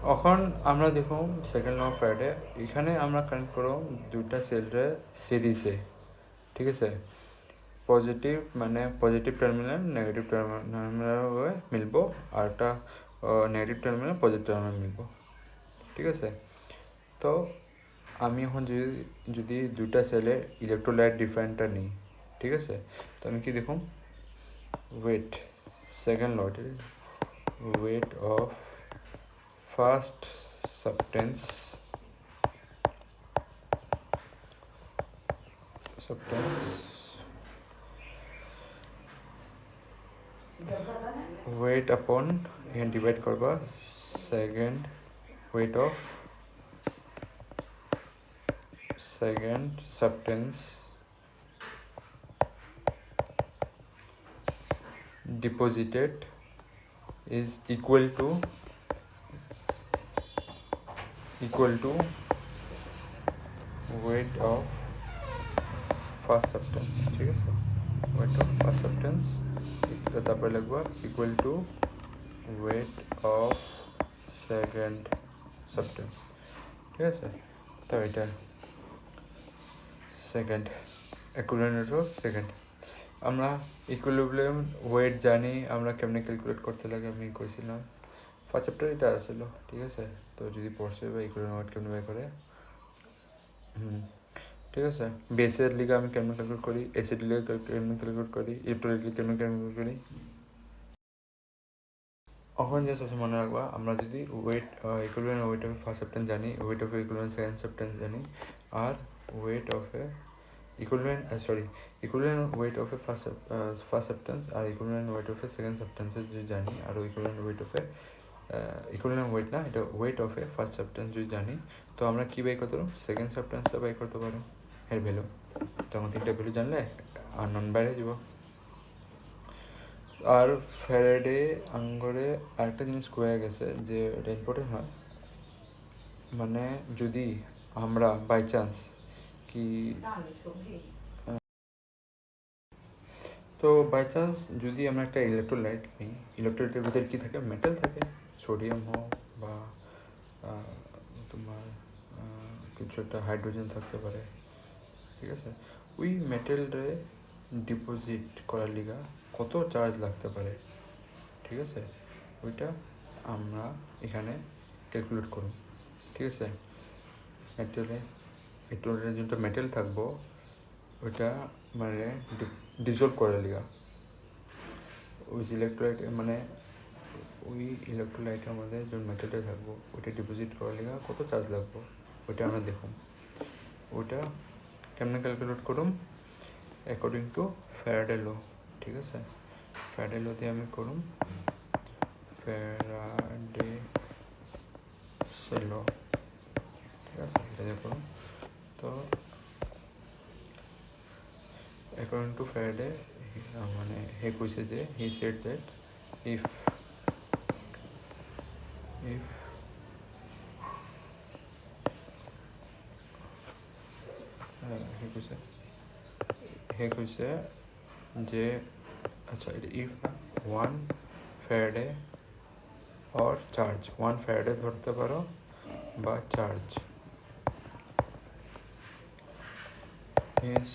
এখন আমরা দেখুন সেকেন্ড ল অফ ফ্যারাডে এখানে আমরা কানেক্ট করো দুইটা সেলরে সিরিজে, ঠিক আছে। পজিটিভ মানে পজিটিভ টার্মিনাল নেগেটিভ টার্মিনাল হয়ে মিলব, আর একটা নেগেটিভ টার্মিনাল পজিটিভ টার্মিনাল মিলব, ঠিক আছে। তো আমি এখন যদি দুইটা সেলের ইলেকট্রোলাইট ডিফারেন্টটা নিই, ঠিক আছে। তো আমি কি দেখুন weight second lot weight of first substance weight upon এখানে ডিভাইড করবা second weight of second substance deposited is equal to weight of first substance, ঠিক আছে। weight of first substance তারপরে লিখবা equal to weight of second substance, ঠিক আছে। তো এটা সেকেন্ড ইকুইভ্যালেন্ট অফ সেকেন্ড। আমরা ইকুইলিব্রিয়াম ওয়েট জানি, আমরা কেমনে ক্যালকুলেট করতে লাগে আমি কইছিলাম ফার্স্ট চ্যাপ্টার এটা আসলো, ঠিক আছে। তো যদি পড়ছে বা ইকুইলিব্রিয়াম ওয়েট কেমনে বের করে, ঠিক আছে। বেসের লিগে আমি কেমনে ক্যালকুলেট করি, অ্যাসিড লিগে কেমনে ক্যালকুলেট করি, ইলেকট্রোলাইট লিগে কেমনে ক্যালকুলেট করি। এখন যে সবসময় মনে রাখবা, আমরা যদি weight equivalent weight of first substance জানি, weight of equivalent second substance জানি, আর weight of a equivalent weight of a first substance আর equivalent weight of a second substance যদি জানি, আর equivalent weight of a equivalent weight না, এটা weight of a first substance যদি জানি, তো আমরা কি বাই করতে পারো, সেকেন্ড সাবস্টেন্সটা বাই করতে পারো এর ভ্যালু। তখন তিনটা ভ্যালু জানলে আর নন বাইরে যাব। আর ফ্যারাডে আঙ্গরে আরেকটা জিনিস কয়ে গেছে যে এটা ইম্পর্টেন্ট হয়, মানে যদি আমরা বাই চান্স কি তো বাই চান্স যদি আমরা একটা ইলেকট্রোলাইট নিই, ইলেকট্রোলাইটের ভিতরে কী থাকে, মেটাল থাকে, সোডিয়াম হোক বা তোমার কিছু একটা হাইড্রোজেন থাকতে পারে, ঠিক আছে। ওই মেটেলরে ডিপোজিট করার লিগা কত চার্জ লাগতে পারে, ঠিক আছে, ওইটা আমরা এখানে ক্যালকুলেট করুন, ঠিক আছে। ইলেকট্রোলাইটের যেটা মেটেল থাকবো ওইটা মানে ডিজলভ করার লিগা ওই ইলেকট্রোলাইট মানে ওই ইলেকট্রোলাইটের মধ্যে যে মেটেলটা থাকবো ওইটা ডিপোজিট করার লিগা কত চার্জ লাগবো ওইটা আমরা দেখুন। ওইটা কেমনে ক্যালকুলেট করুম, অ্যাকর্ডিং টু ফ্যারাডে ল, ঠিক আছে। ফ্যারাডে ল দিয়ে আমি করুম, ফ্যারাডে ল, ঠিক আছে, এটা দিয়ে করুম। তো according to Faraday মানে হে কইছে যে he said that if হে কইছে যে আচ্ছা এটা if one Faraday or charge, one Faraday ধরতে পারো বা charge is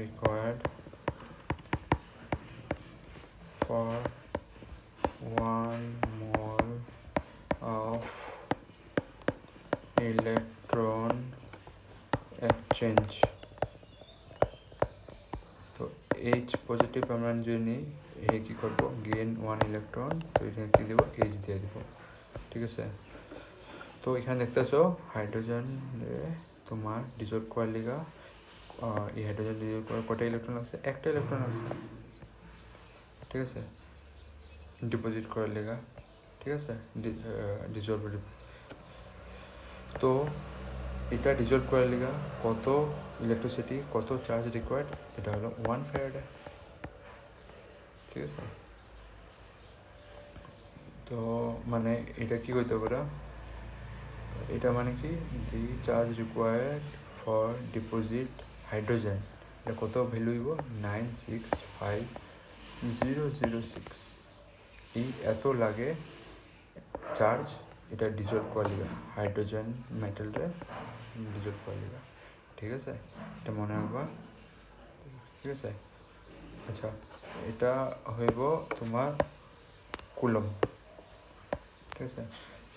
required for 1 mole of electron exchange। তো H পজিটিভ আমরা যদি নিই, হে কী করবো, গেইন 1 ইলেকট্রন, তো এখানে কী দেবো, H দিয়ে দেবো, ঠিক আছে। তো এখানে দেখতেছো হাইড্রোজেন তোমার ডিজলভ করার লিগা এই হাইড্রোজেন ডিজলভ করার কটা ইলেকট্রন আছে, একটা ইলেকট্রন আছে, ঠিক আছে, ডিপোজিট করার লিগা, ঠিক আছে, ডিজলভ। তো এটা ডিজলভ করার লিগা কত ইলেকট্রিসিটি, কত চার্জ রিকোয়ার্ড, এটা হলো 1 ফ্যারাডে, ঠিক আছে। তো মানে এটা কি হইতে পারে, এটা মানে কি, the charge required for deposit hydrogen, এটা কত ভ্যালু হইব, 965,006, এই এত লাগে চার্জ এটা ডিজলভ করা হাইড্রোজেন মেটালরে ডিজলভ করা, ঠিক আছে? এটা মনে রাখবা, ঠিক আছে? আচ্ছা, এটা হইব তোমার কুলম, ঠিক আছে?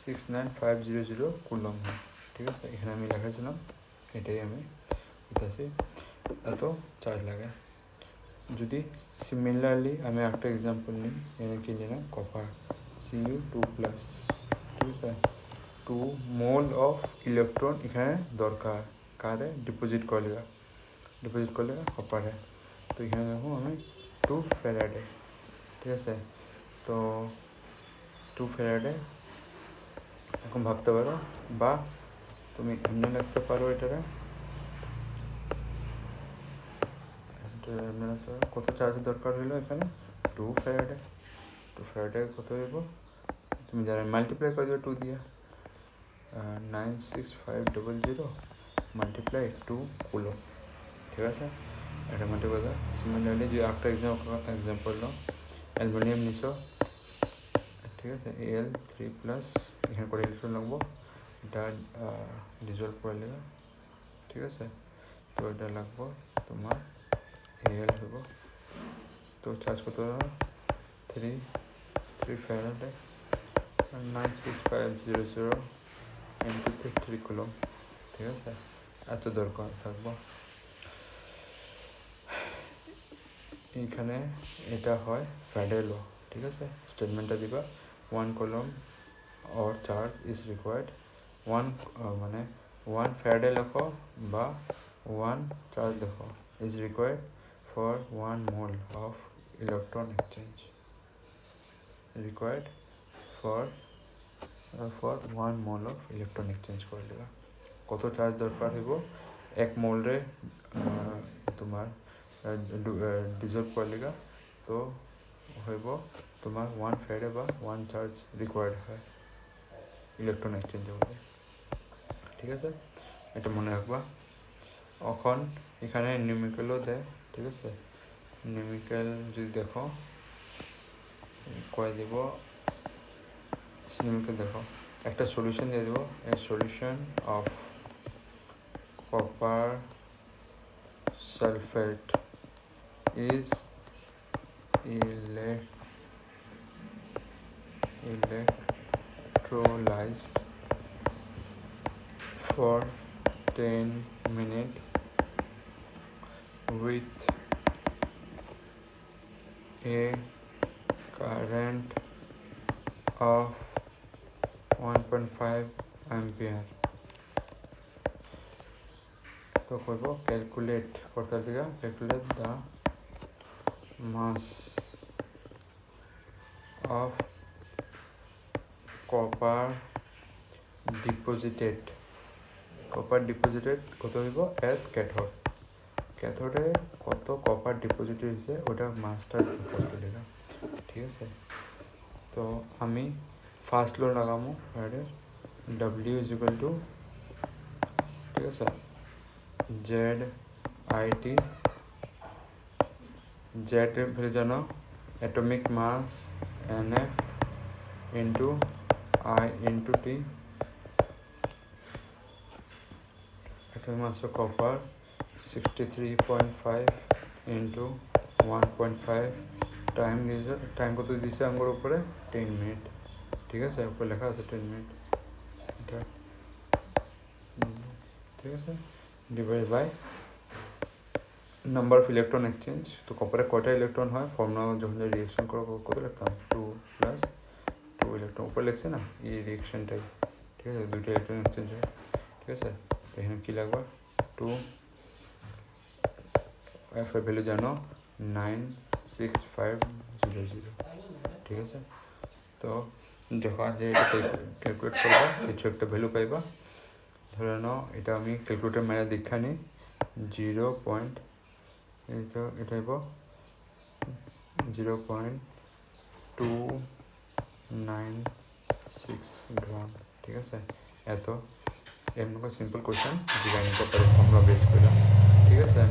69500 কুলম হয়, ঠিক আছে? এখানে আমি লেখাছিলাম, এটাই আমি বুঝতেছি, এত চার্জ লাগে। যদি সিমিলারলি আমি একটা এক্সাম্পল নিই, এখানে কি নিলাম কপার Cu2+, ঠিক আছে? 2 মোল অফ ইলেকট্রন এখানে দরকার কারে ডিপোজিট করলে কপারে। তো এখানে দেখো আমি 2 ফ্যারাডে, ঠিক আছে? তো 2 ফ্যারাডে এখন ভাবতে পারো, বা তুমি এমনি লিখতে পারো, এটারে কত চার্জ দরকার হইলো এখানে 2 ফ্যারাডে। 2 ফ্যারাডে কত হইব তুমি যারা মাল্টিপ্লাই করে দেবে 2 দিয়ে, 96500 মাল্টিপ্লাই 2 কুলম, ঠিক আছে? এটা মধ্যে কথা। সিমিলারলি যদি একটা এক্সাম্পল নাও, অ্যালুমিনিয়াম নিছো, ঠিক আছে? Al3+, এখানে করে ইলেকট্রন লাগবো, এটা ডিজলভ করে নেবে, ঠিক আছে? তো এটা লাগবো তোমার Al হইব, তো চার্জ কত 3 ফ্যারাডে, 96500 ইন্টু 3 কুলম, ঠিক আছে? এত দরকার থাকবো। এইখানে এটা হয় ফ্যারাডে ল, ঠিক আছে? স্টেটমেন্টটা দিবা 1 coulomb or charge is required, 1 মানে 1 ফ্যারাডে লেখো বা 1 চার্জ লেখো is required for 1 mole of electron exchange, required for 1 mole of electron exchange করে দেবা। কত চার্জ দরকার হইব 1 মোলরে তোমার ডিজলভ করে লেগা, তো হইব তোমার 1 ফ্যারাডে বা 1 চার্জ রিকোয়ার্ড হয় ইলেকট্রন এক্সচেঞ্জ হবে, ঠিক আছে? এটা মনে রাখবা। এখন এখানে নিউমেরিক্যালও দেয়, ঠিক আছে? নিউমেরিক্যাল যদি দেখো কয়ে দেব, নিউমেরিক্যাল দেখো একটা সলিউশন দিয়ে দেবো, a solution of copper sulphate is electrolyzed for 10 minutes with a current of 1.5 ampere। তো করবো ক্যালকুলেট করতে দিকে, calculate the mass of copper deposited কত হইব এট ক্যাথোডে কত কপার ডিপোজিট হয়েছে ওটা মাসটা করতে দিকে, ঠিক আছে? তো আমি ফার্স্ট লো লাগামো ফ্যারাডের, W = ঠিক আছে ZIT, জেড ভ্যালু জানো atomic mass NF into I into T, atomic mass of copper 63.5 into 1.5, time কত দিছে আমার উপরে 10 মিনিট, ঠিক আছে? উপরে লেখা আছে 10 মিনিট, এটা ঠিক আছে? Divide by number of electron exchange. তো কপারে কয়টা ইলেকট্রন হয়, ফর্মুলা যখন রিয়েকশন করো কত লিখতাম 2 + 2 ইলেকট্রন উপরে লিখছে না, এই রিয়েকশনটাই, ঠিক আছে? 2টা ইলেকট্রন এক্সচেঞ্জ হয়, ঠিক আছে? তো এখানে কী লাগবে 2, F এর ভ্যালু জানো 96500, ঠিক আছে? তো যখন যে এটা ক্যালকুলেট করবা কিছু একটা ভ্যালু পাইবা, ধরে নাও এটা আমি ক্যালকুলেটার মেরে দীক্ষা নিই 0. এটা হইব 0.296 গ্রাম, ঠিক আছে? এত এমন সিম্পল কোয়েশ্চেন জিজ্ঞাসা নিতে পারে ফর্মুলা বেস করে, ঠিক আছে?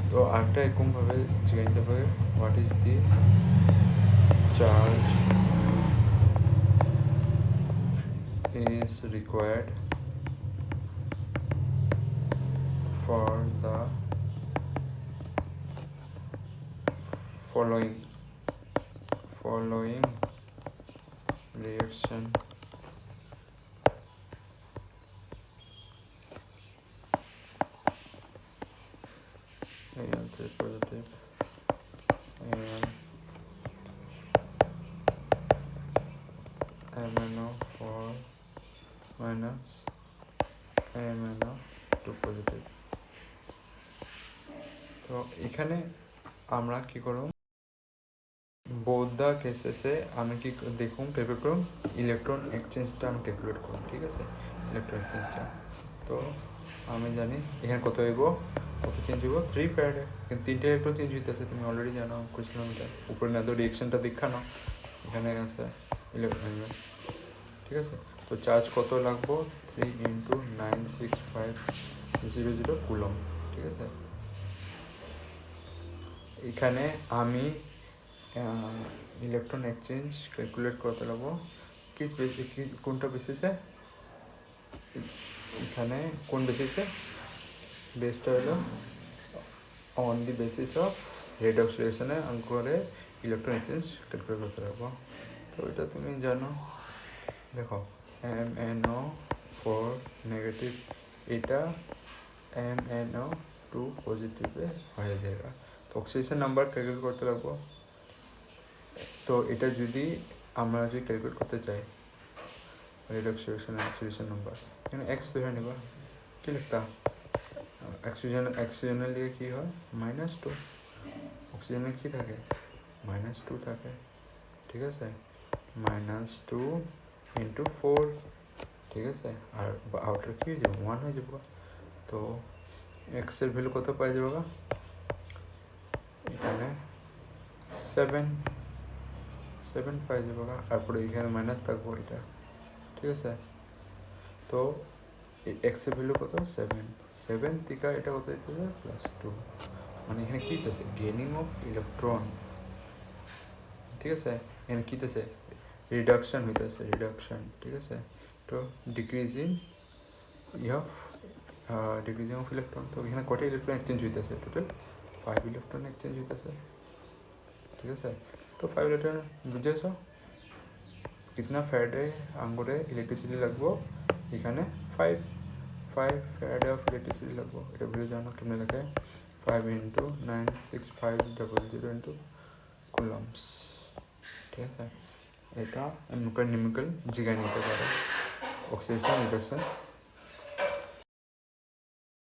তো আরেকটা এরকমভাবে জিজ্ঞাসা নিতে পারে what is the charge required for the following reaction Al3 positive and MnO4 minus MnO2 positive. তো এখানে আমরা কি করব, বোথ দ্য কেসেসে আমি কি দেখুন ক্যালকুলেট করুন ইলেকট্রন এক্সচেঞ্জটা আমি ক্যালকুলেট করুন, ঠিক আছে, ইলেকট্রন এক্সচেঞ্জটা। তো আমি জানি এখানে কত হইব, কত চেঞ্জ হইব 3 ফ্যারাডে, কিন্তু 3টে ইলেকট্রন চেঞ্জ হইতেছে, তুমি অলরেডি জানো করছিলাম এটা উপরে না, তো রিয়েকশনটা দেখানো এখানে আছে ইলেকট্রন, ঠিক আছে। তো চার্জ কত লাগবো 3 × 96500 কুলম, ঠিক আছে। এখানে আমি ইলেকট্রন এক্সচেঞ্জ ক্যালকুলেট করতে লাগবো কোনটা বেসিসে, এখানে কোন বেসিসে, বেসটা হলো on the basis of redox রিঅ্যাকশনে আমি করে ইলেকট্রন এক্সচেঞ্জ ক্যালকুলেট করতে লাগবো। তো এটা তুমি জানো, দেখো MnO4 নেগেটিভ, এটা MnO2 পজিটিভে হয়ে যায়গা। তো অক্সিডেশন নাম্বার ক্যালকুলেট করতে লাগবো। তো এটা যদি আমরা যদি ক্যালকুলেট করতে চাই রেডক্স রিঅ্যাকশন অক্সিডেশন নাম্বার, এখানে এক্স ধরে নেবা, কি লিখতা অক্সিজেনের লিগে কি হয় -2, অক্সিজেনে কি থাকে -2 থাকে, ঠিক আছে, -2 × 4, ঠিক আছে, আর আউটার কি হয়ে যাবে 1 হয়ে যাবে। তো এক্সের ভ্যালু কত পাই যাবে, এখানে 7 পাই যাবে, তারপরে এখানে মাইনাস থাকবো এটা, ঠিক আছে। তো এক্সের ভ্যালু কত 7 থেকে এটা কত দিতেছে +2, মানে এখানে কী দিতেছে গেনিং অফ ইলেকট্রন, ঠিক আছে, এখানে কী দিতেছে রিডাকশন হইতেছে, রিডাকশন, ঠিক আছে। তো ডিক্রিজিং অফ ইলেকট্রন, তো এখানে কটা ইলেকট্রন এক্সচেঞ্জ হইতেছে, টোটাল 5 ইলেকট্রন এক্সচেঞ্জ হইতেছে, ঠিক আছে। তো 5 ইলেকট্রন বুঝেছ কিতনা ফ্যারাডে আঙ্গুরে ইলেকট্রিসিটি লাগবো, এখানে 5 ফ্যারাডে অফ ইলেকট্রিসিটি লাগবো। এটা ভুলে জানো কেমনে লাগে, 5 × 96500 কুলম্বস, ঠিক আছে। এটা নিউমেরিক্যাল জিগায় নিতে পারে অক্সিডেশন রিডাকশন।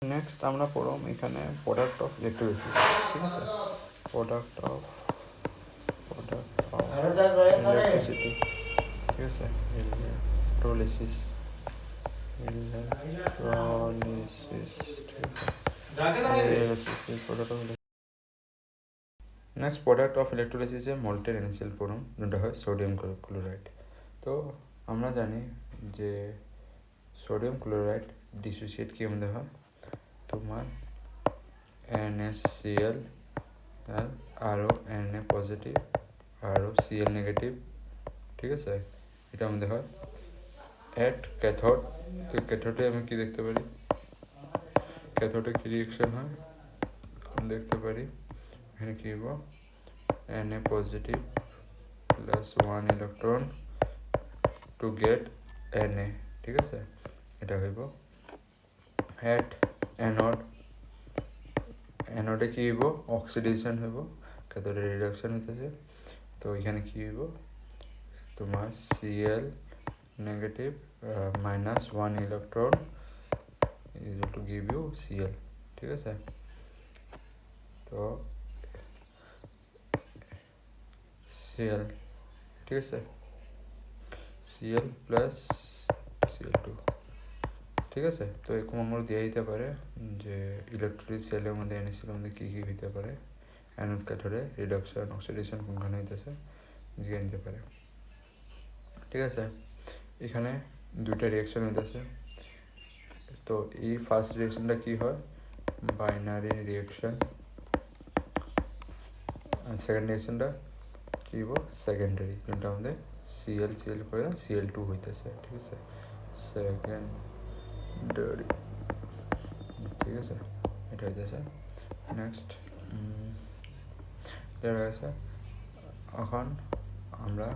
নেক্সট আমরা পড়ব এখানে প্রোডাক্ট অফ ইলেকট্রোলিসিস, ঠিক আছে, প্রোডাক্ট অফ ইলেকট্রিসিটি, ঠিক আছে, ইলেকট্রোলিসিস, নেক্সট প্রোডাক্ট অফ ইলেকট্রোলিসিসে মল্টের এনএসিএল ফর্ম যেটা হয় সোডিয়াম ক্লোরাইড। তো আমরা জানি যে সোডিয়াম ক্লোরাইড ডিসোসিয়েট কি মধ্যে হয়, তোমার NaCl আরও Na পজিটিভ আরও Cl নেগেটিভ, ঠিক আছে, এটা মধ্যে হয় অ্যাট ক্যাথোড। তো ক্যাথোডে আমি কি দেখতে পারি, ক্যাথোডে কি রিয়েকশন হয় আমি দেখতে পারি, এখানে কি হইব Na positive +1 electron to get Na, ঠিক আছে, এটা হইব অ্যাট অ্যানোডে কি হইব অক্সিডেশন হইব, ক্যাথোডে রিডাকশন হইতেছে। তো এখানে কি হইব তোমার Cl negative -1 electron is to give you Cl, ঠিক আছে। তো Cl, ঠিক আছে, Cl + Cl2, ঠিক আছে। তো এরকম আমরা দিয়ে দিতে পারে যে ইলেকট্রোলিস সেলের মধ্যে NaCl মধ্যে কী কী হইতে পারে, অ্যানোড ক্যাথোডে রিডাকশন অক্সিডেশন কোনখানে হইতেছে জিগে নিতে পারে, ঠিক আছে। এখানে দুইটা রিয়াকশন হইতেছে। তো এই ফার্স্ট রিয়াকশনটা কি হয় বাইনারি রিয়াকশন, আর সেকেন্ড রিয়াকশনটা কি হইব সেকেন্ডারি, যেটা আমাদের Cl করে Cl2 হইতেছে, ঠিক আছে, সেকেন্ডারি, ঠিক আছে, এটা হইতেছে। নেক্সট এটা হয়ে গেছে। এখন আমরা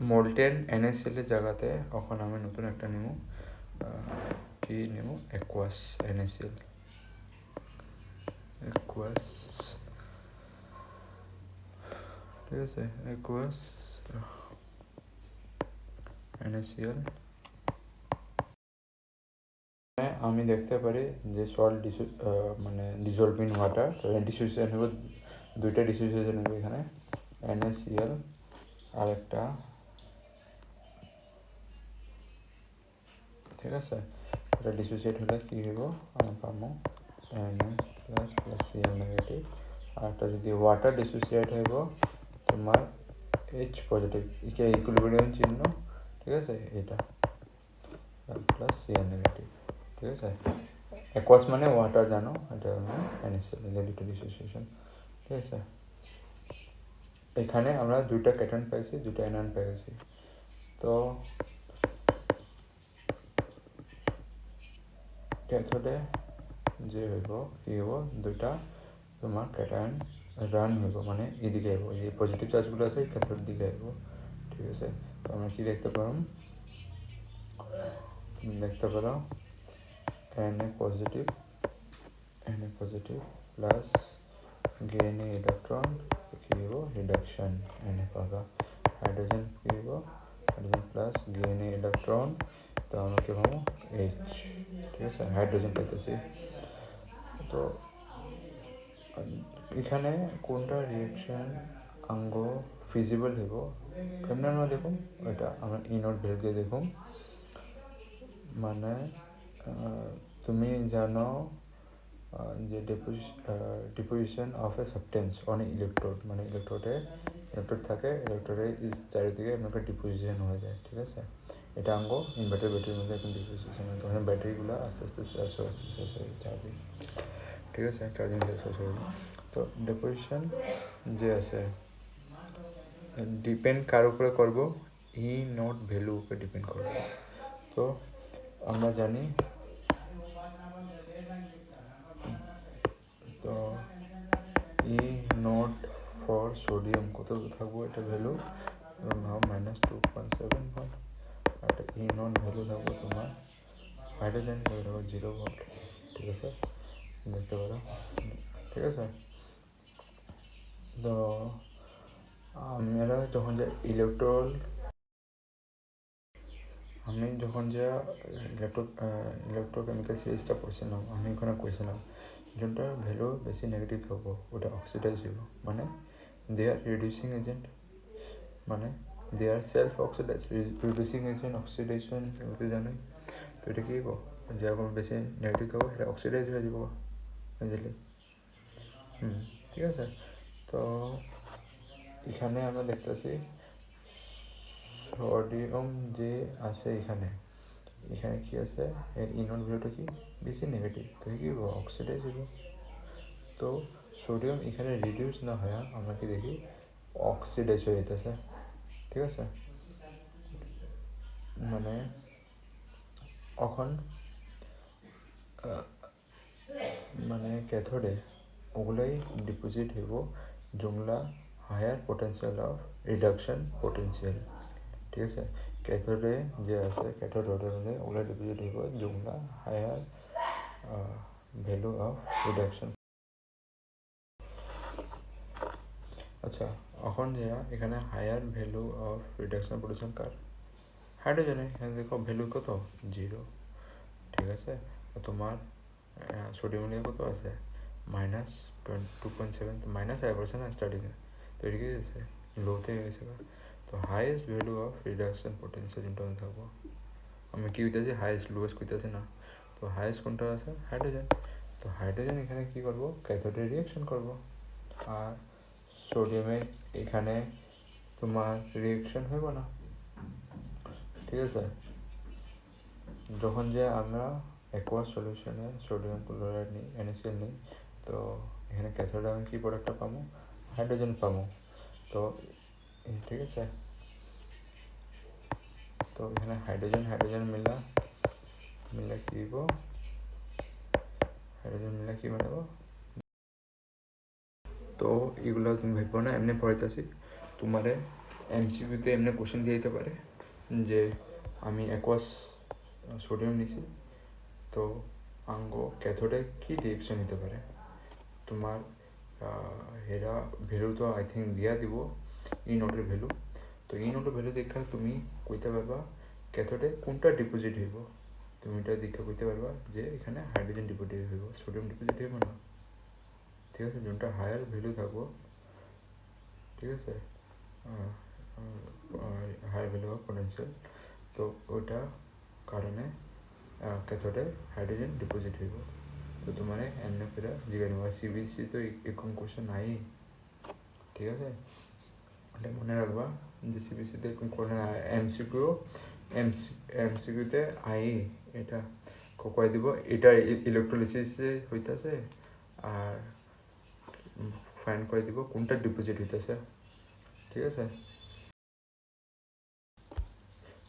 মোল্টেন NaCl এর জায়গাতে এখন আমি নতুন একটা নেব, কি নেব, অ্যাকুয়াস NaCl, অ্যাকুয়াস, ঠিক আছে, অ্যাকুয়াস NaCl। আমি দেখতে পারি যে সল্ট মানে ডিজলভ ইন ওয়াটার, তো ডিসোসিয়েশন নেব, দুইটা ডিসোসিয়েশন নেব এখানে, NaCl আর একটা, ঠিক আছে, এটা ডিসোসিয়েট হলে কী হইব, আমি পাবো Na++Cl নেগেটিভ। আর একটা যদি ওয়াটার ডিসোসিয়েট হইব তোমার H পজিটিভ, এটা ইকুইলিব্রিয়াম চিহ্ন, ঠিক আছে, এটা +Cl নেগেটিভ, ঠিক আছে। অ্যাকুয়াস মানে ওয়াটার জানো, এটা মানে NaCl, দুটো ডিসোসিয়েশন, ঠিক আছে। এখানে আমরা দুইটা ক্যাটন পাইছি, দুইটা এনায়ন পাইছি। তো ক্যাথোডে যে হইব কি হইব, দুইটা তোমার ক্যাটায়ন রান হইব, মানে এদিকে আইব, এই পজিটিভ চার্জগুলো আছে ক্যাথোড দিকে আইব, ঠিক আছে। তো আমরা কি দেখতে পারো, Na positive plus gain electron কি হইব, রিডাকশন Na পাবা। হাইড্রোজেন কি হইব, হাইড্রোজেন প্লাস গেইন ইলেকট্রন, তো আমরা কি পাবো H, ঠিক আছে, হাইড্রোজেন পাইতেছি। তো এখানে কোনটা রিয়েকশন আঙ্গ ফিজিবল হইব কেমন আমরা দেখুন, ওইটা আমরা ইনোট ভ্যালু দিয়ে দেখুন। মানে তুমি জানো যে deposition of A substance on electrode, মানে ইলেকট্রোড থাকে, ইলেকট্রোডের চারিদিকে একটা ডিপোজিশন হয়ে যায়, ঠিক আছে। এটা আঙ্গ ইনভার্টার ব্যাটারির মধ্যে এখন ডিপোজিশন হয়, তখন ব্যাটারিগুলো আস্তে আস্তে শেষ হয়ে চার্জিং, ঠিক আছে, চার্জিং শেষ হয়ে যায়। তো ডিপোজিশন যে আছে ডিপেন্ড কার উপরে করবো, নোট ভ্যালু উপরে ডিপেন্ড করবো। তো আমরা জানি, তো নোট ফর সোডিয়াম কত থাকবো, এটা ভ্যালু নাও -2.7 আর নোট ভ্যালু থাকবো তোমার হাইড্রোজেন ভ্যালু 0 ভোল্ট, ঠিক আছে, দেখতে পারো, ঠিক আছে। তো আমরা যখন যে আমি যখন যে ইলেকট্রোকেমিক্যাল সিরিজটা পড়ছিলাম, আমি ওখানে কইছিলাম যোনটা ভ্যালু বেশি নেগেটিভ হবো ওটা অক্সিডাইজ হইব, মানে দে আর রিডিউসিং এজেন্ট, মানে they are self oxidise, reducing agent oxidation এগুলো জানোই। তো এটা কী হবো, যেরকম বেশি নেগেটিভ হবো এটা অক্সিডাইজ হয়ে যাব বুঝলি, ঠিক আছে। তো এখানে আমরা দেখতেছি সোডিয়াম যে আছে এখানে কি আছে, এর ইনন ভ্যালুটা কি বেশি নেগেটিভ, তো কি হবো অক্সিডাইজ হইব। তো সোডিয়াম এখানে রিডিউস না হয়, আমরা কি দেখি অক্সিডাইজ হয়ে যেতেছে, ঠিক আছে। মানে এখন মানে ক্যাথোডে ওগুলাই ডিপোজিট হইব যোনগুলা higher potential of reduction potential, ঠিক আছে। ক্যাথোডে যে আছে ক্যাথোড রোডের মধ্যে ওগুলা ডিপোজিট হইব যোনগুলা হায়ার ভ্যালু অফ রিডাকশন। আচ্ছা, এখন যে এখানে higher value of reduction potential কার, হাইড্রোজেনে, এখানে দেখো ভ্যালু কত 0, ঠিক আছে। তোমার সোডিয়ামের কত আছে -2.7, তো মাইনাস আয় পড়ছে না স্টার্টিংয়ে, তো এটা কি আছে লোতে গেছে। তো highest value of reduction potential যোনটা থাকবো, আমি কি হইতেছি হাইয়েস্ট লোয়েস্ট কইতেছি না, তো হাইয়েস্ট কোনটা আছে হাইড্রোজেন। তো হাইড্রোজেন এখানে কি করব, ক্যাথোডে রিয়াকশন করব, আর সোডিয়ামে এখানে তোমার রিয়াকশন হইব না, ঠিক আছে। যখন যে আমরা অ্যাকোয়াস সলিউশনে সোডিয়াম ক্লোরাইড নিই, NaCl নিই, তো এখানে ক্যাথোডে আমি কী প্রোডাক্টটা পাবো, হাইড্রোজেন পাবো। তো ঠিক আছে, তো এখানে হাইড্রোজেন হাইড্রোজেন মিলা কি দিব, হাইড্রোজেন মিলা কি বানাবো। তো এগুলো তুমি ভাববো না, এমনি পড়াইতেছি তোমারে এমসিকিউতে এমনি কোশ্চেন দিয়ে দিতে পারে যে আমি অ্যাকোয়াস সোডিয়াম নিছি, তো আঙ্গ ক্যাথোডে কি ডিরেকশন নিতে পারে। তোমার হেরা ভ্যালু তো আই থিঙ্ক দিয়া দিব ই নোটের ভ্যালু। তো ই নোটের ভ্যালু দেখা তুমি কইতে পারবা ক্যাথোডে কোনটা ডিপোজিট হইব। তুমি এটা দেখে কইতে পারবা যে এখানে হাইড্রোজেন ডিপোজিট হইব, সোডিয়াম ডিপোজিট হইব না। ঠিক আছে, যোনটা হায়ার ভ্যালু থাকবো, ঠিক আছে, হায়ার ভ্যালু অফ পোটেনশিয়াল, তো ওটা কারণে ক্যাথোডে হাইড্রোজেন ডিপোজিট হইব। তো তোমার এমনি করে জিজ্ঞাসা নেবা, সিবিএসসি তো এরকম কোশ্চেন নাই, ঠিক আছে। এটা মনে রাখবা যে সিবিএসসিতে এরকম কোনো এমসিকিউতে আই এটা কয়ে দিব এটা ইলেকট্রোলিসিসে হইতেছে, আর ফাইন্ড করে দিব কোনটা ডিপোজিট হইতেছে, ঠিক আছে।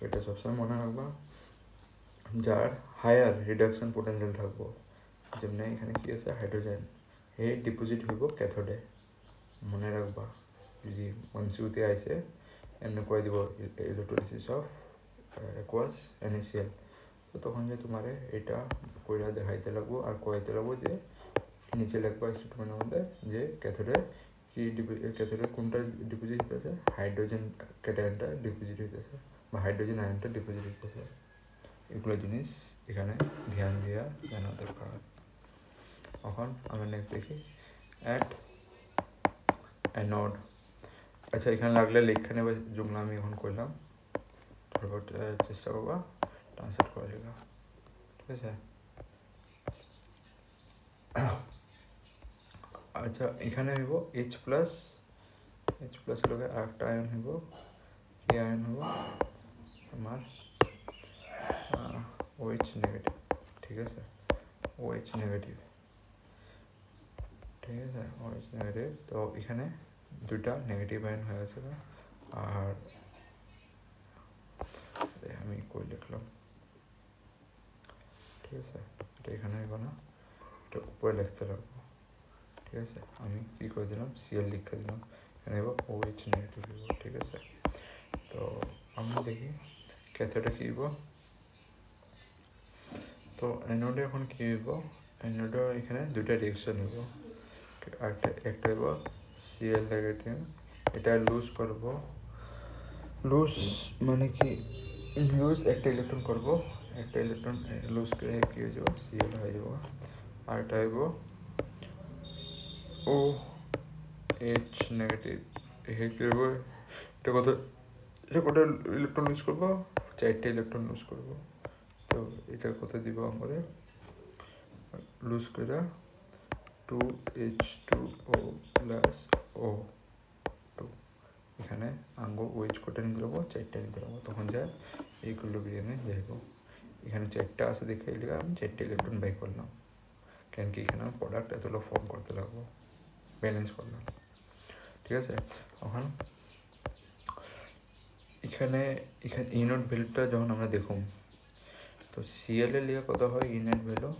এটা সবসময় মনে রাখবা, যার হায়ার রিডাকশন পোটেনশিয়াল থাকবো, যেমন এখানে কি আছে হাইড্রোজেন, এই ডিপোজিট হইব ক্যাথোডে, মনে রাখবা। যদি এমসিকিউতে আইসে এমনি কয়ে দিব ইলেকট্রোলিসিস অফ অ্যাকোয়াস NaCl, তো তখন যে তোমার এটা কইরা দেখাইতে লাগবো আর কইতে লাগবো যে নিচে লিখবা স্টেটমেন্টের মধ্যে যে ক্যাথোডে কি ক্যাথোডে কোনটা ডিপোজিট হইতেছে, হাইড্রোজেন ক্যাটায়নটা ডিপোজিট হইতেছে বা হাইড্রোজেন আয়নটা ডিপোজিট হইতেছে। এগুলো জিনিস এখানে ধ্যান দিয়া জানা দরকার। এখন আমরা নেক্সট দেখি অ্যাট অ্যানোড। আচ্ছা, এখানে লাগলে লেখা নেবে যেগুলো আমি এখন করলাম, তারপর চেষ্টা করবা ট্রান্সলেট করা লেখা, ঠিক আছে। আচ্ছা, এখানে হইব H প্লাস লগে আরেকটা আয়ন হইব, কি আয়ন হইব তোমার OH নেগেটিভ, ঠিক আছে, OH নেগেটিভ, ঠিক আছে, OH নেগেটিভ। তো এখানে দুইটা নেগেটিভ আয়ন হয়ে গেছে, আর আমি কই লিখলাম, ঠিক আছে, এটা এখানে হইব না, এটা উপরে লিখতে লাগবো, ঠিক আছে। আমি কি করে দিলাম Cl লিখে দিলাম, এখানে হইব OH নেগেটিভ হইব, ঠিক আছে। তো আমরা দেখি ক্যাথোডে কি হইব। তো অ্যানোডে এখন কি হইব, অ্যানোডে এখানে দুইটা রিঅ্যাকশন হইব, একটা হইব Cl নেগেটিভ, এটা লুজ করব, লুজ মানে কি লুজ একটা ইলেকট্রন করব, একটা ইলেকট্রন লুজ করে কি হয়ে যাব Cl হয়ে যাব, আর এটা হইব OH নেগেটিভ। কি হইব, এটা কত ইলেকট্রন লুজ করব, 4টে ইলেকট্রন লুজ করব। তো এটা কত দিব আমরা লুজ করে 2H2O প্লাস O2, এখানে আঙ্গ ওয়েজ কোটা নিতে পারবো, 4টে নিতে পারবো, তখন যা ইকুইলিব্রিয়ামে যাইব। এখানে 4টা আছে দেখে আমি 4টে ইলেকট্রন বাই করলাম, কেন কি এখানে প্রোডাক্ট এতগুলো ফর্ম করতে লাগবো, ব্যালেন্স করলাম, ঠিক আছে। এখন এখানে ইউনিট ভ্যালুটা যখন আমরা দেখুন, তো Cl এর লিগে কত হয় ইউনিট ভ্যালু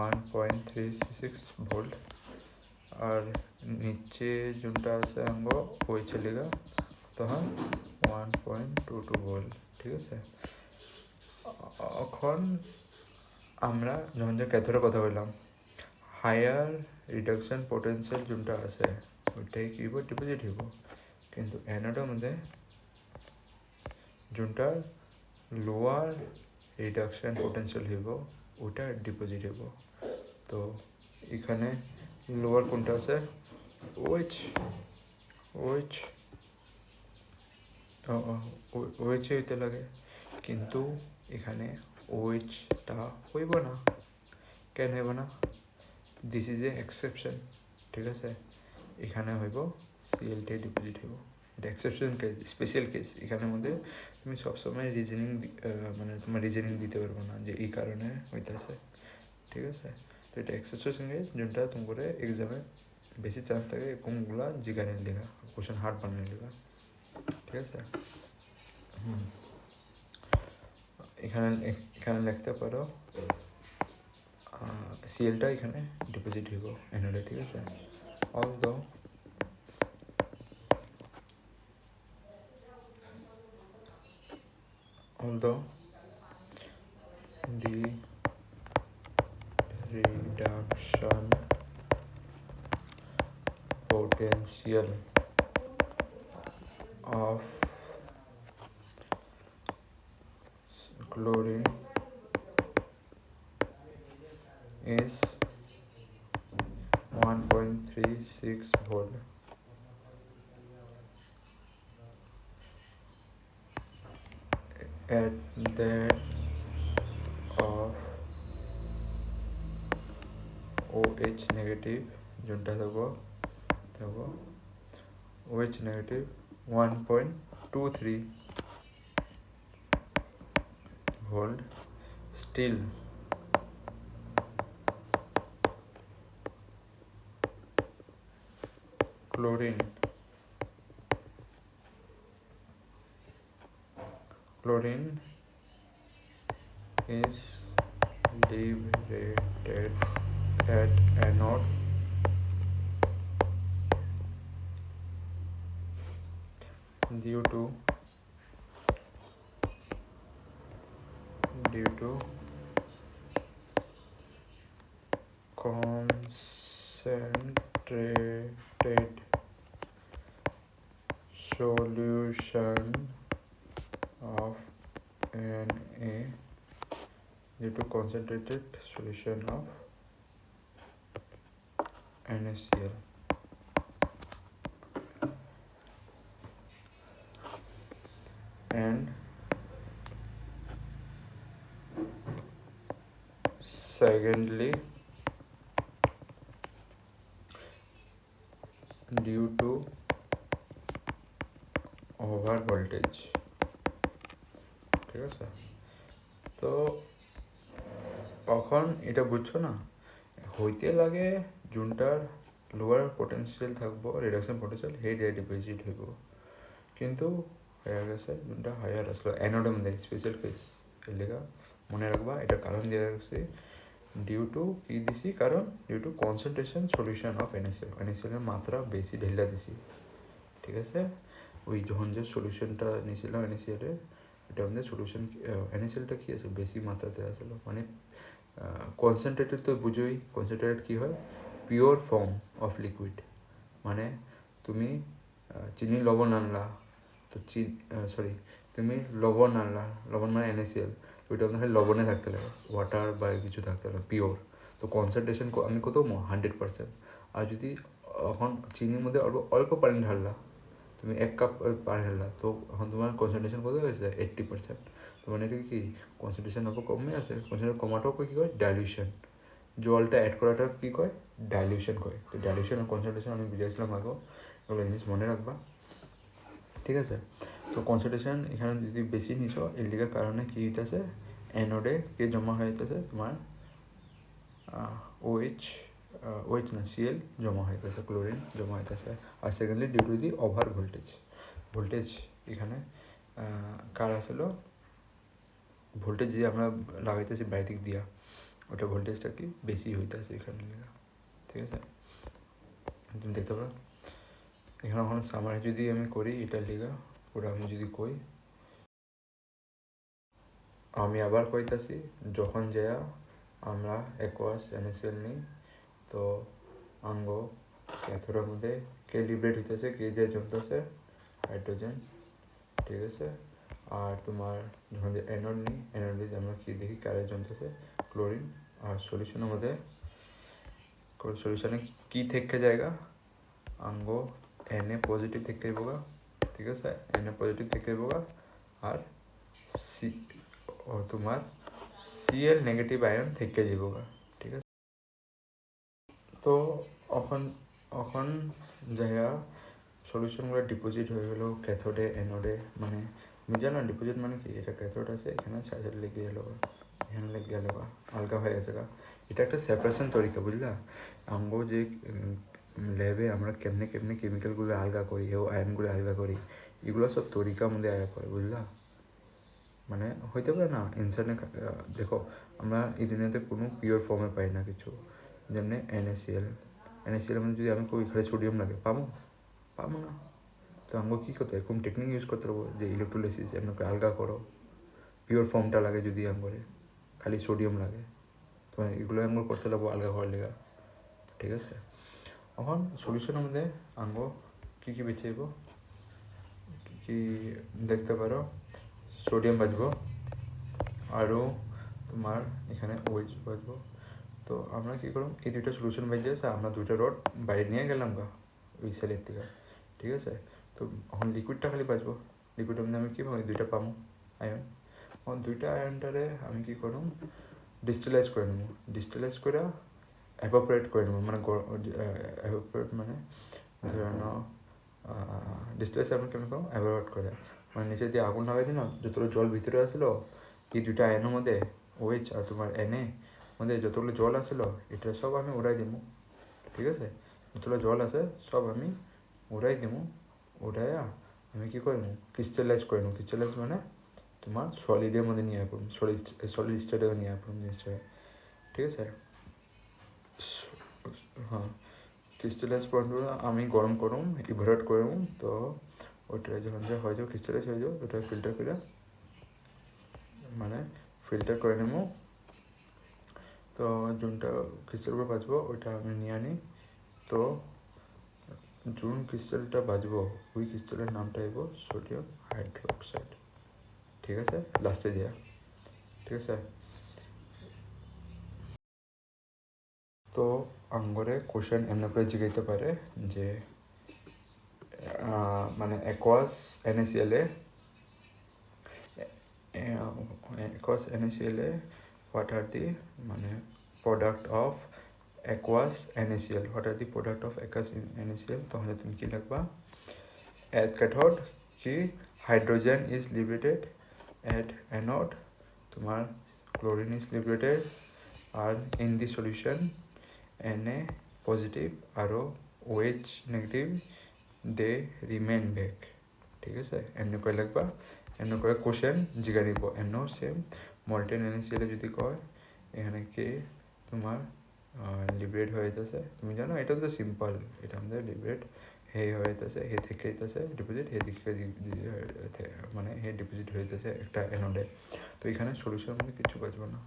1.36 ভোল্ট, আর নিচে যোনটা আছে আঙ্গ ওই লিগা কত হয় 1.22 ভোল্ট, ঠিক আছে। এখন আমরা যখন যে ক্যাথোডের কথা বললাম, হায়ার রিডাকশন পোটেনশিয়াল যোনটা আছে ওইটাই কি হইব ডিপোজিট হইব, কিন্তু অ্যানোডের মধ্যে যোনটা লোয়ার রিডাকশন পোটেনশিয়াল হইব ওটা ডিপোজিট হইব। তো এখানে লোয়ার কোনটা আছে OH হইতে লাগে, কিন্তু এখানে OHটা হইব না, কেন হইব না, দিস ইজ এ এক্সেপশন, ঠিক আছে। এখানে হইব Cl ডিপোজিট হইব, এটা এক্সেপশন কেস, স্পেশাল কেস। এখানের মধ্যে তুমি সবসময় রিজনিং মানে তোমার রিজনিং দিতে পারবো না যে এই কারণে হইতেছে, ঠিক আছে। তো এটা এক্সেপশন কেস যোনটা তোমার এক্সামে বেশি চান্স থাকে এরকমগুলা জিগানের লেখা, কোশ্চেন হার্ড বানানোর লেখা, ঠিক আছে। এখানে এখানে লিখতে পারো সিএলটা এখানে ডিপোজিট হইব এনোডে, ঠিক আছে। although the reduction potential of chlorine is 1.36 volt, at that of OH negative जोनटा थको OH negative 1.23 volt, still chlorine is liberated at anode due to concentrated solution of Na, due to concentrated solution of NaCl. And secondly, due to over voltage, ঠিক আছে। তো এখন এটা বুঝছো না, হইতে লাগে যোনটার লোয়ার পোটেনশিয়াল থাকবো রিডাকশন পোটেনশিয়াল হেড ডিপোজিট হইব, কিন্তু হয়ে গেছে যোনটা হায়ার আসলো অ্যানোডের মধ্যে স্পেশাল কেস এর লেখা মনে রাখবা। এটা কারণ দিয়ে রাখছি ডিউ টু কি দিছি, কারণ due to concentration solution of এনএসিএলের মাত্রা বেশি ঢেলা দিছি, ঠিক আছে। ওই যখন যে সলিউশনটা নিয়েছিলাম এনএসিএলের, এটা আমাদের সলিউশন এনএসিএলটা কী আছে বেশি মাত্রাতে আসলো, মানে কনসেন্ট্রেটেড তো বুঝোই। কনসেন্ট্রেটেড কী হয়, পিওর ফর্ম অফ লিকুইড, মানে তুমি চিনি লবণ আনলা, তো তুমি লবণ আনলা, লবণ মানে এনএসিএল, ওইটা আপনার লবণে থাকতে লাগে, ওয়াটার বা কিছু থাকতে লাগে পিওর। তো কনসেন্ট্রেশন আমি কত 100%। আর যদি এখন চিনির মধ্যে অল্প পানি ঢাললা, তুমি 1 কাপ পানি ঢাললা, তো এখন তোমার কনসেন্ট্রেশন কত হয়েছে 80%। তো মানে এটা কি কনসেন্ট্রেশন অল্প কমে আছে, কনসেন্ট্রেশন কমাটাও কী কয় ডাইলিউশন, জলটা অ্যাড করাটা কী কয় ডাইলিউশন কয়। তো ডাইলিউশন আর কনসেন্ট্রেশন আমি বুঝাইছিলাম আগেও, এগুলো জিনিস মনে রাখবা, ঠিক আছে। তো কনসেন্ট্রেশন এখানে যদি বেশি নিছ এর লিগার কারণে কী হইতেছে, অ্যানোডে কে জমা হয়ে যেতেছে তোমার OH না Cl জমা হইতেছে, ক্লোরিন জমা হইতেছে। আর secondly due to the over voltage এখানে কার আসলো ভোল্টেজ যে আমরা লাগাইতেছি বাইদিক দিয়া, ওটা ভোল্টেজটা কি বেশি হইতেছে এখানে লিগা, ঠিক আছে। তুমি দেখতে পারো এখানে এখন সামারি যদি আমি করি এটার লিগা পুরো আমি যদি কই, আমি আবার কইতাছি যখন যায়া আমরা অ্যাকোয়াস NaCl নিই, তো আঙ্গ ক্যাথোডের মধ্যে কে লিব্রেট হইতেছে, কে যে জমতেছে হাইড্রোজেন, ঠিক আছে। আর তোমার যখন যে অ্যানোড নিই, অ্যানোডে আমরা কী দেখি কারে জমতেছে ক্লোরিন। আর সলিউশনের মধ্যে সলিউশনে কী থেকে জায়গা আঙ্গ Na পজিটিভ থেকে যাবো, ঠিক আছে, Na পজিটিভ থেকে যাবো, আর তোমার Cl নেগেটিভ আয়ন থেকে যাবো, ঠিক আছে। তো এখন যাইয়া সলিউশনগুলো ডিপোজিট হয়ে গেলো ক্যাথোডে অ্যানোডে, মানে বুঝা না ডিপোজিট মানে কি, এটা ক্যাথোড আছে এখানে সাইডে লেগে গেলো, এখানে লেগে গেলো আলগা হয়ে গেছে গা। এটা একটা সেপারেশন তরিকা বুঝলা। আমগো যে ল্যাবে আমরা কেমনে কেমিক্যালগুলো আলগা করি, আয়নগুলো আলগা করি, এগুলো সব তরিকার মধ্যে আয়া পড়ে বুঝলা। মানে হইতে পারে না ইনসার্টে দেখো আমরা এই দুনিয়াতে কোনো পিওর ফর্মে পাই না কিছু, যেমনি NaCl মধ্যে যদি আমি কই খালি সোডিয়াম লাগে পাবো না। তো আমাকে কী করতে হয়, কোন টেকনিক ইউজ করতে পারবো যে ইলেকট্রোলাইসিস এমনকি আলগা করো, পিওর ফর্মটা লাগে যদি আমরে খালি সোডিয়াম লাগে, তো এগুলো আমরা করতে লাগবো আলগা করার লেগা, ঠিক আছে। এখন সলিউশনের মধ্যে আঙ্গ কী কী বেঁচেইব, কী দেখতে পারো, সোডিয়াম বাঁচবো, আরও তোমার এখানে OH বাঁচবো। তো আমরা কী করলাম, এই দুইটা সলিউশন বেঁচে আছে, আমরা দুইটা রড বাইরে নিয়ে গেলাম গা ওই সেলের থেকে, ঠিক আছে। তো এখন লিকুইডটা খালি বাঁচবো, লিকুইডের মধ্যে আমি কী পাবো, দুইটা পাবো আয়ন। এখন দুইটা আয়নটারে আমি কী করুম, ডিস্টিলাইজ করে নেবো, ডিস্টিলাইজ করে এভাপোরেট করে নেবো, মানে এভাপোরেট মানে ধরে নাও ডিস্টিলাইজ আমি কেমন করবো, এভাপোরেট করে মানে নিচে দিয়ে আগুন লাগাই দিই না, যতগুলো জল ভিতরে আসলো এই দুইটা আয়নের মধ্যে OH আর তোমার Na মধ্যে যতগুলো জল আসলো এটা সব আমি উড়াই দিব, ঠিক আছে। যতগুলো জল আছে সব আমি উড়াই দিব, উড়াইয়া আমি কী করে নেবো, ক্রিস্টালাইজ করে নেবো। ক্রিস্টালাইজ মানে তোমার সলিডের মধ্যে নিয়ে আসবো, সলিড স্টেটে নিয়ে আসবো জিনিসটা, ঠিক আছে। হ্যাঁ, ক্রিস্টালাইজ পয়েন্টগুলো আমি গরম করুম, ইভারেট করুম, তো ওটা যখন যা হয়ে যাবে ক্রিস্টালাইজ হয়ে যাবে, ওটা ফিল্টার করে মানে ফিল্টার করে নেবো। তো যোনটা ক্রিস্টাল করে বাঁচবো ওইটা আমি নিয়ে আনি, তো যোন ক্রিস্টালটা বাঁচবো ওই ক্রিস্টালের নামটা এব সোডিয়াম হাইড্রোক্সাইড, ঠিক আছে, লাস্টে দেওয়া, ঠিক আছে। তো আঙ্গরে কোশ্চেন এমনি করে জিগাইতে পারে যে মানে aqueous NaCl what are the মানে product of aqueous NaCl, what are the product of aqueous NaCl, তাহলে তুমি কি লিখবা, at cathode কি hydrogen is liberated, at anode তোমার ক্লোরিন ইজ লিবারেটেড, আর in the solution Na positive আরও OH negative they remain back, ঠিক আছে। এমনি করে লিখবা, এমনি করে কোশ্চেন জিগা দিব, এমন সেম মল্টেন NaCl যদি কয় এখানে কে তোমার লিবারেট হয়ে যেতেছে, তুমি জানো এটা তো সিম্পল, এটা আমাদের লিবারেট হে হয়ে যেতেছে, হে থেকে যেতেছে ডিপোজিট, হে দিকে মানে হে ডিপোজিট হয়ে যেতেছে একটা অ্যানোডে। তো এখানে সলিউশনের মধ্যে কিছু বাঁচবে না,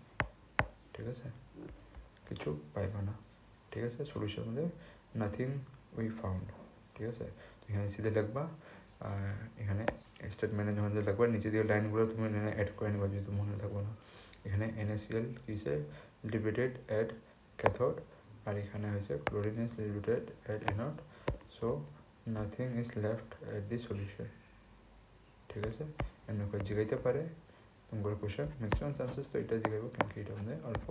ঠিক আছে, কিছু পাইবা না, ঠিক আছে। সলিউশনের মধ্যে নাথিং উই ফাউন্ড, ঠিক আছে। তো এখানে সিধে লিখবা, এখানে স্টেটমেন্টে যখন লিখবা নিচে দিয়ে লাইনগুলো তুমি অ্যাড করে নিবা যদি মনে থাকবো না। এখানে NaCl কিসে লিবারেটেড অ্যাট ক্যাথোড, আর এখানে হয়েছে chlorine is liberated at anode, so nothing is left at the solution, ঠিক আছে। এমনি করে জিগাইতে পারে তোমার কোশ্চেন, ম্যাক্সিমাম চান্সেস তো এটা জিগাইব, কিন্তু এটা আমাদের অল্প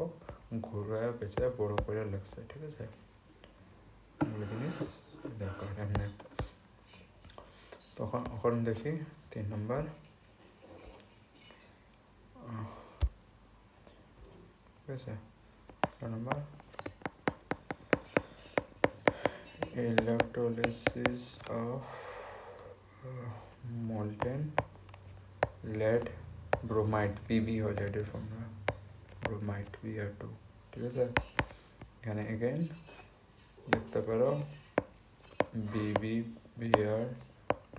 ঘোরায় পেঁচায় বড় করে লাগছে, ঠিক আছে। এগুলো জিনিস দরকার এমনি। তখন এখন দেখি 3 নম্বর, ঠিক আছে। 4 নম্বর electrolysis of molten lead bromide, PB হয় লেডের ফর্মুলা, ব্রোমাইড Br2, ঠিক আছে। এখানে এগেইন দেখতে পারো BbBr2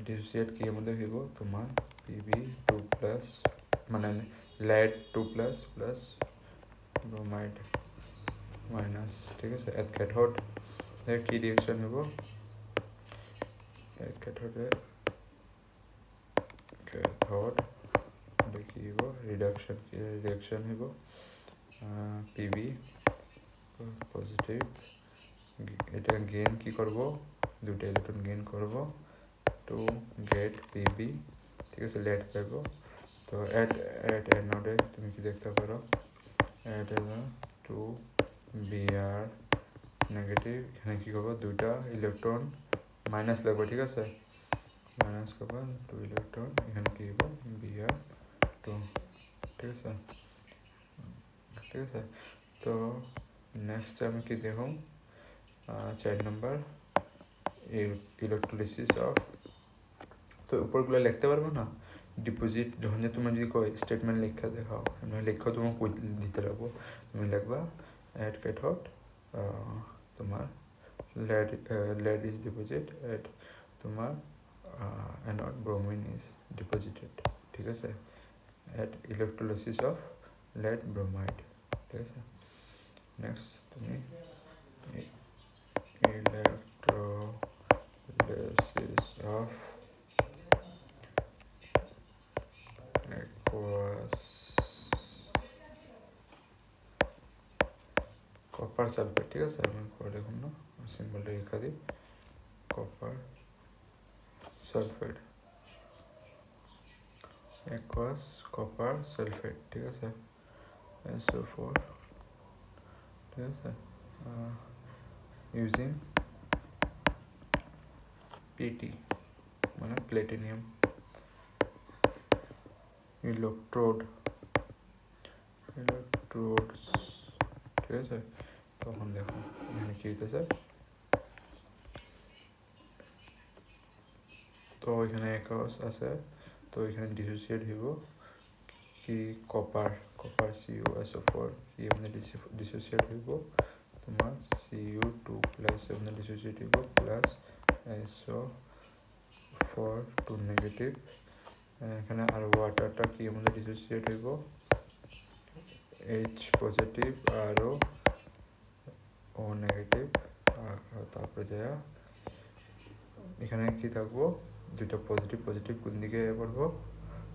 ডিসোসিয়েট কি এর মধ্যে হইব তোমার Pb2+ মানে lead 2+ প্লাস ব্রোমাইড মাইনাস, ঠিক আছে। এট ক্যাথোড কি রিয়েকশন হইব, এট ক্যাথোডে কি হইব রিডাকশন হইব Pb পজিটিভ, এটা গেইন কি করব, দুটো ইলেকট্রন গেইন করব টু গেট Pb, ঠিক আছে, লেট পাইব। তো এট অ্যানোডে তুমি কি দেখতে পারো, এট 2 Br নেগেটিভ, এখানে কী করবো দুইটা ইলেকট্রন মাইনাস লাগবে, ঠিক আছে, মাইনাস করবো 2 ইলেকট্রন, এখানে কী হইব Br2, ঠিক আছে, ঠিক আছে। তো নেক্সট আমি কি দেখুন 4 নম্বর ইলেকট্রোলিসিস অফ তো উপরগুলো লিখতে পারবো না। ডিপোজিট যখন যে তুমি যদি কয় স্টেটমেন্ট লেখা দেখাও, আমরা লেখাও তোমাকে কই দিতে লাগবো। তুমি লিখবা অ্যাট ক্যাথোড তোমার lead is deposit at তোমার anode bromine is deposited, ঠিক আছে, at electrolysis of lead bromide, ঠিক আছে। নেক্সট তুমি electrolysis of aqueous copper sulphate, ঠিক আছে। আমি করে দেখুন না, সিম্বলটা লিখা দিই, copper sulphate, aqueous copper sulphate, ঠিক আছে, SO4, ঠিক আছে, ইউজিং PT মানে প্লেটিনিয়াম ইলেকট্রোডস, ঠিক আছে। তখন দেখো এখানে কি হইতেছে, তো এখানে একস আছে, তো এখানে ডিসোসিয়েট হইব কি কপার CuSO4 কি এমনি ডিসোসিয়েট হইব তোমার Cu2 প্লাস এমনি ডিসোসিয়েট হইব প্লাস SO4 2 নেগেটিভ, এখানে আর ওয়াটারটা কি এমনি ডিসোসিয়েট হইব H পজিটিভ আর ও নেগেটিভ, তারপরে যা এখানে কি থাকবো দুইটা পজিটিভ কোন দিকে পড়বো,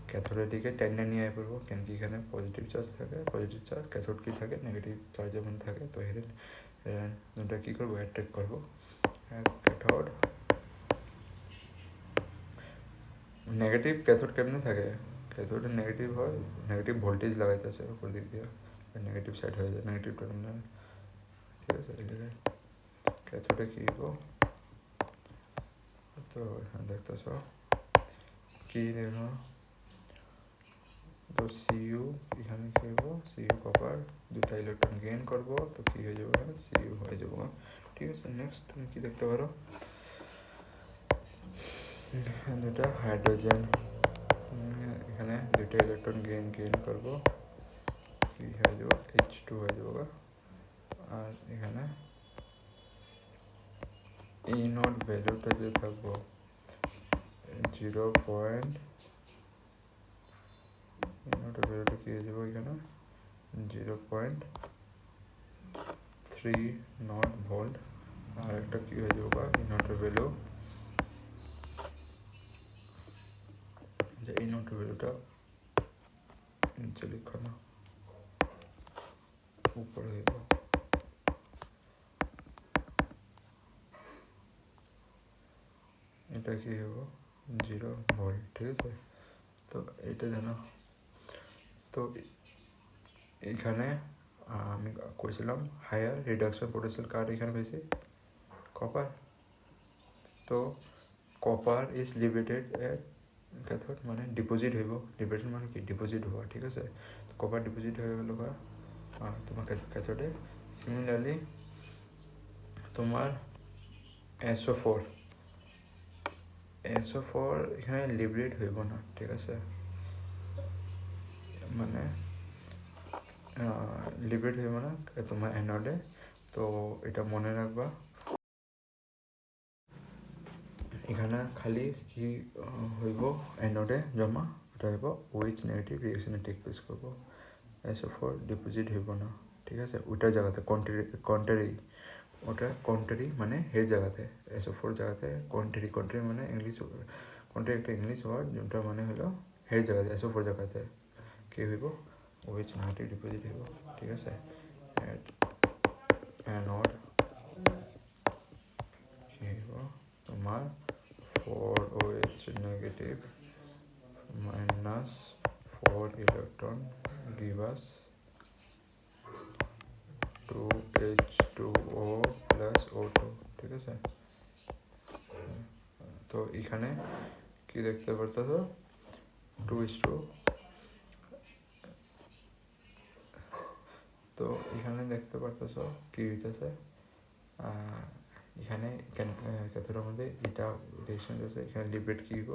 ক্যাথোডের দিকে টেনে নিয়ে পড়বো, কেন কি এখানে পজিটিভ চার্জ থাকে, পজিটিভ চার্জ, ক্যাথোড কি থাকে নেগেটিভ চার্জ যেমন থাকে, তো দুটা কী করবো অ্যাট্রাক্ট করবো, ক্যাথোড নেগেটিভ, ক্যাথোড কেমনে থাকে, ক্যাথোডে নেগেটিভ হয়, নেগেটিভ ভোল্টেজ লাগাইতেছে উপর দিক দিয়ে, নেগেটিভ সাইড হয়ে যায়, নেগেটিভ টার্মিনাল, ঠিক আছে। এদিকে ক্যাথোডে কী হইব, তো এখানে দেখতেছ কি দেখো, তো Cu এখানে কী হইব, Cu কপার দুটা ইলেকট্রন গেইন করবো, তো কী হয়ে যাবে এখানে Cu হয়ে যাবো, ঠিক আছে। নেক্সট তুমি কী দেখতে পারো, দুটা হাইড্রোজেন, এখানে দুটা ইলেকট্রন গেইন করবো, কি হয়ে যাবো H2 হয়ে যাবো, আর এখানে এই নোট ভ্যালুটা যে থাকবো 0. এই নোটের ভ্যালুটা কি হয়ে যাবো এখানে 0.3 ভোল্ট, আর একটা কি হয়ে যাবো এই নোটের ভ্যালু, এই নোটের ভ্যালুটা নিচে লিখো না, উপরে দেবো, এটা কি হবো 0 ভোল্ট, ঠিক আছে। তো এইটা জানো, তো এখানে আমি কইছিলাম হায়ার রিডাকশন পোটেনশিয়াল কার এখানে বেশি কপার, তো কপার ইজ লিবেটেড এট ক্যাথোড মানে ডিপোজিট হইব, লিবেটেড মানে কি ডিপোজিট হওয়া, ঠিক আছে। তো কপার ডিপোজিট হয়ে গেল তোমার ক্যাথোডে। সিমিলারলি তোমার SO4 এখানে লিবেট হইব না, ঠিক আছে, মানে লিবেট হইব না তোমার অ্যানোডে, তো এটা মনে রাখবা। এখানে খালি কি হইব অ্যানোডে জমা, ওটা হইব উইচ নেগেটিভ রিয়েকশনে টেক প্লেস করবো, SO4 ডিপোজিট হইব না, ঠিক আছে, ওইটার জায়গাতে কন্ট্রারি, ওটা কন্ট্রারি মানে এর জায়গাতে, SO4 জায়গাতে কন্ট্রারি মানে ইংলিশ, কন্ট্রারি একটা ইংলিশ ওয়ার্ড, যেটা মানে হলো এর জায়গাতে SO4 জায়গাতে কি হইব উইচ নেগেটিভ ডিপোজিট হইব, ঠিক আছে। অ্যানোড কি হইব তোমার 4OH negative minus 4 electron give us 2H2O plus O2, ঠিক আছে। তো এখানে কি দেখতে পারতেছো 2:2, তো এখানে দেখতে পারতেছো কি হইতেছে, এখানে ক্যাথোডের মধ্যে এটা রিয়েকশন আছে, এখানে লিবেট কি হইব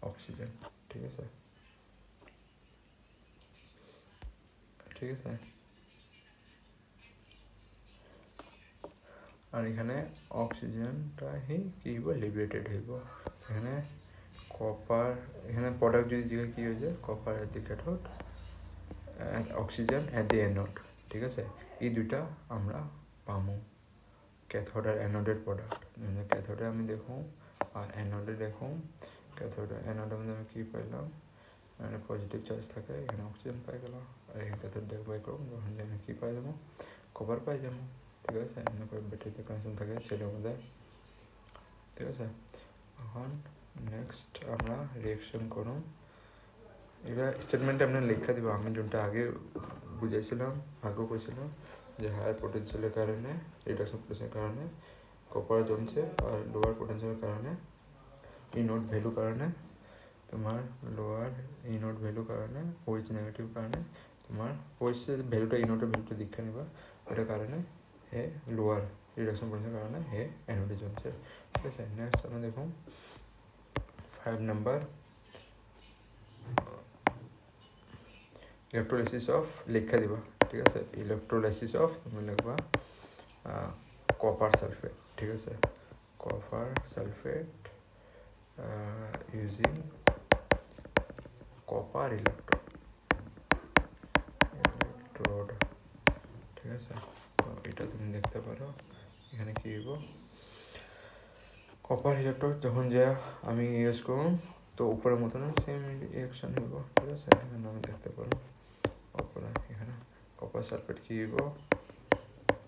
অক্সিজেন, ঠিক আছে, ঠিক আছে। আর এখানে অক্সিজেনটা কি হইব লিবারেটেড হইব। এখানে কপার, এখানে প্রোডাক্ট যদি জিজ্ঞাসা কী হয়েছে copper at the cathode and oxygen at the anode, ঠিক আছে। এই দুইটা আমরা পামো ক্যাথোড আর অ্যানোডের প্রোডাক্ট। ক্যাথোডে আমি দেখুন আর অ্যানোডে দেখুন। ক্যাথোডে অ্যানোডের মধ্যে আমি কী পাইলাম, মানে পজিটিভ চার্জ থাকে, এখানে অক্সিজেন পাই গেলাম। আর এখানে ক্যাথোড দেখ বাই করুন, যখন আমি কী পাই যাবো কপার পাই যাবো, ঠিক আছে। এমনি করে ব্যাটারিতে কানেকশন থাকে সেটার মধ্যে, ঠিক আছে। এখন নেক্সট আমরা রিয়েকশন করুন। এটা স্টেটমেন্টে আপনার লেখা দিব। আমি যেটা আগে বুঝাইছিলাম, আগেও কইছিলাম যে হায়ার পোটেনশিয়ালের কারণে রিডাকশন পোটেনশিয়ালের কারণে কপার জমছে, আর লোয়ার পোটেনশিয়ালের কারণে ই নোট ভ্যালু কারণে তোমার লোয়ার ই নোট ভ্যালু কারণে ওইচ নেগেটিভ কারণে তোমার ওইচ ভ্যালুটা ই নোটের ভ্যালুটা দীক্ষা নিবা, ওটার কারণে হে লোয়ার রিডাকশন পোটেনশিয়ালের কারণে হে অ্যানোডে জমছে, ঠিক আছে। নেক্সট আমরা দেখুন 5 নাম্বার ইলেকট্রোলাইসিস অফ লেখা দিবা, ঠিক আছে। ইলেকট্রোলাইসিস অফ তুমি লিখবা কপার সালফেট, ঠিক আছে। Copper sulphate using copper electrode, ঠিক আছে। তো এটা তুমি দেখতে পারো এখানে কী হইব কপার ইলেকট্রোড যখন যা আমি ইউজ করুন তো উপরের মতন সেম রিয়াকশন হইব, ঠিক আছে। এখানে আমি দেখতে পারো উপরে এখানে কপার সালফেট কী হইব,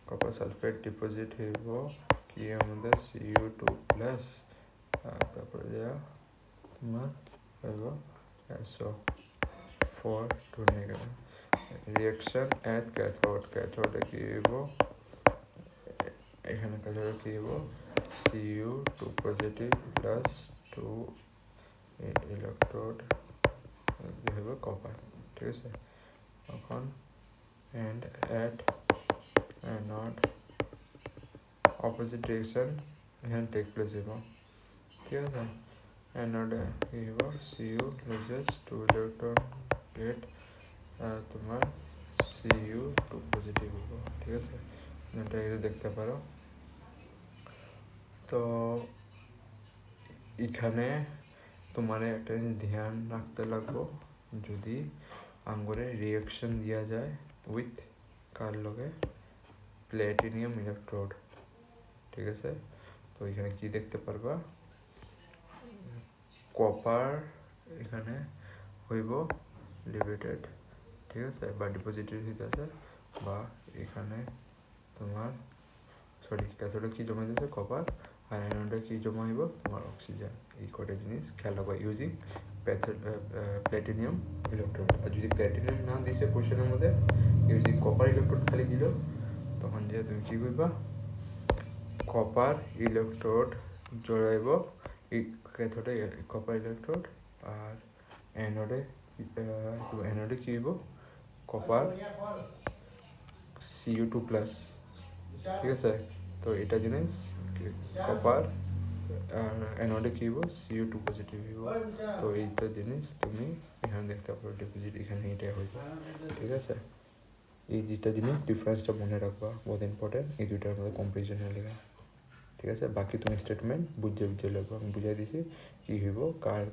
কপার সালফেট ডিপোজিট হইব কি আমাদের Cu2+, তারপরে যা তোমার হইব SO4 two negative. Reaction at cathode, ক্যাথোডে কী হইব এখানে ক্যাথোডে কী হইব Cu2 পজিটিভ প্লাস 2 ইলেকট্রোড হইব কপার, ঠিক আছে। এখন and at anode opposite direction এখানে টেক প্লেস হইব, ঠিক আছে। অ্যানোডে কী হইব Cu লুজেস 2 ইলেকট্রন গেট তোমার Cu2 পজিটিভ হইব, ঠিক আছে। এটা দেখতে পারো। তো এখানে তোমার একটা জিনিস ধ্যান রাখতে লাগবো, যদি আঙ্গুরে রিয়াকশন দেওয়া যায় উইথ কার লগে প্ল্যাটিনিয়াম ইলেকট্রোড, ঠিক আছে। তো এখানে কি দেখতে পারবা কপার এখানে হইব লিবারেটেড, ঠিক আছে, বা ডিপোজিটেড হইতেছে, বা এখানে তোমার ক্যাথোডে কি জমা দিতেছে কপার, আর অ্যানোডে কি জমা হইব তোমার অক্সিজেন। এই কটা জিনিস খেয়াল রাখবা ইউজিং প্ল্যাটিনিয়াম ইলেকট্রোড। আর যদি প্ল্যাটিনিয়াম না দিছে কোয়েশনের মধ্যে ইউজিং কপার ইলেকট্রোড খালি দিল, তখন যে তুমি কি করবা কপার ইলেকট্রোড জড়াইব ক্যাথোডে কপার ইলেকট্রোড, আর অ্যানোডে অ্যানোডে কি হইব কপার Cu2+, ঠিক আছে। তো এটা জিনিস কপার আর অ্যানোডে কী হইব Cu2 পজিটিভ হইব। তো এইটা জিনিস তুমি এখানে দেখতে পারো ডিপোজিট এখানে এইটাই হইব, ঠিক আছে। এই যেটা জিনিস ডিফারেন্সটা মনে রাখবা, বহুত ইম্পর্টেন্ট এই দুইটার মধ্যে কম্পারিজনের লেগে, ঠিক আছে। বাকি তুমি স্টেটমেন্ট বুঝে লাগবো, আমি বুঝাই দিছি কী হইব কার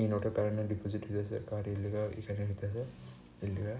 ই নোটের কারণে ডিপোজিট হইতেছে, কার এর লেগা এখানে হইতেছে এর লেগা